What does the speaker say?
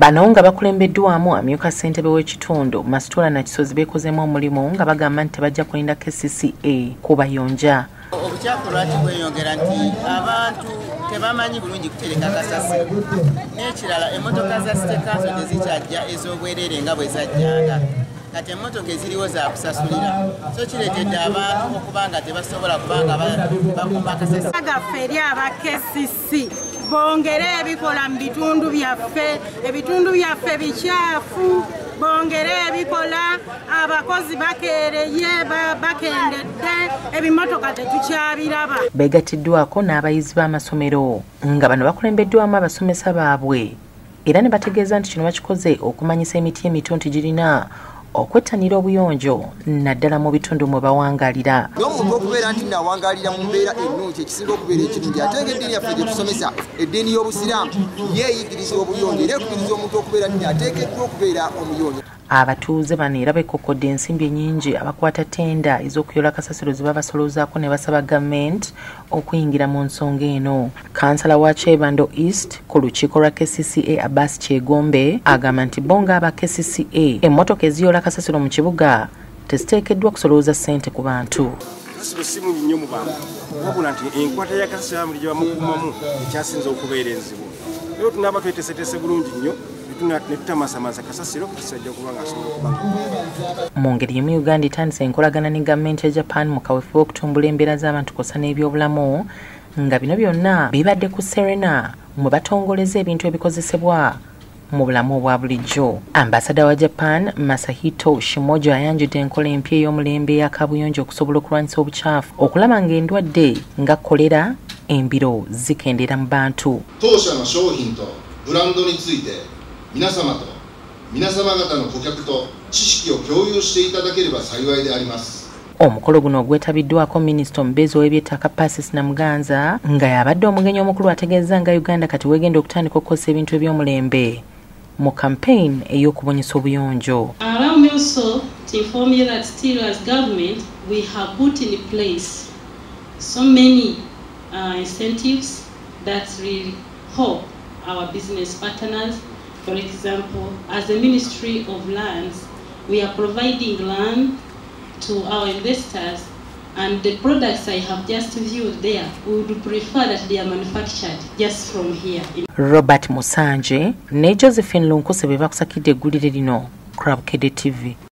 Bano nga bakulembeddwamu amyuka ssentebe w'ekitundu Masitula na Kisozi beekozeemu omulimu nga bagamba nti tebajja kulinda KCCA kubayonja. Obukyafu lwaki bweyongera nti abantu tebamanyi bulungi kutereka kasasiro. N'ekirala emmotoka za City Council tezikyajja ez'obwereere nga bwe zajjanga. Kati emmotoka eziriwo za kusasulira. So kireetedde abantu okuba nga tebasobola kubanga bakumba kasasiro. Gaffe eri aba KCC bongere ebikola mu bitundu byaffe, ebitundu byaffe bikyafu, bongere ebikola, abakozi bakeereye bakendedde, ebimotoka tetukyabiraba. Beegatiddwako n'abayizi b'amasomero nga bano bakulembeddwamu abasomesa baabwe era ne bategeeza nti kino bakikoze okumanyisa emiti emito nti girina okwettanira obuyonjo naddala mu bitundu mwe bawangaalira. N'omuntu okubeera nti nawangalira mu mbeera ennungi ekisinga okubeera ekirungi ate ng'eddiini yaffe gye tusomesa eddiini y'obusiraamu yeeyigiriza obuyonjo era ekubiriza omuntu okubeera nti ateekeddwa okubeera omuyonjo. Abatuuze bano era beekokkodde ensimbi ennyingi abakwata ttenda ez'okuyola kasasiro ze babasolozaako ne basaba gavumenti okuyingira mu nsonga eno. Kansala wa Kyebando East ku lukiiko lwa KCCA Abbas Kyegombe agamba nti bo ng'aba KCCA emmotoka eziyola kasasiro mu kibuga teziteekeddwa kusolooza ssente ku bantu. Kasasiro si mungi nnyo mu bantu wabula nti enkwata ya kasasiro amuli gye bamukuumamu ekyasinza okubeera enzibu. Era tunaaba tweteeseteese bulungi nnyo mu ngeri emu Uganda etandise enkolagana ne gavumenti ya Japan mu kaweefube w'okutumbula embeera z'abantu kw'ossa n'ebyobulamu nga bino byonna bibadde ku Serena mwe batongoleza ebintu ebikozesebwa mu bulamu obwa bulijjo. Ambasada wa Japan Masahito Shimojo ayanjudde enkola empya ey'omulembe ya kabuyonjo okusobola okulwanyisa obukyafu okulaba ng'endwadde nga kolera embiro zikendera mu bantu. 皆様方の顧客と知識を共有していただければ幸いであります。Omukolo guno gwetabiddwako Minisita omubeezi w'eby'ettaka Pasis Namuganza nga yabadde omugenyi omukulu ategeeza nga Uganda kati wegenda okutandika okukozesa ebintu eby'omulembe mu campaign ey'okubunyisa obuyonjo. Allow me also to inform you that still as government we have put in place so many incentives that really help our business partners. For example, as the Ministry of Lands, we are providing land to our investors, and the products I have just viewed there, we would prefer that they are manufactured just from here. Robert Musanje ne Josephine Lunkuse be bakusakidde eggulire lino ku Bukedde TV.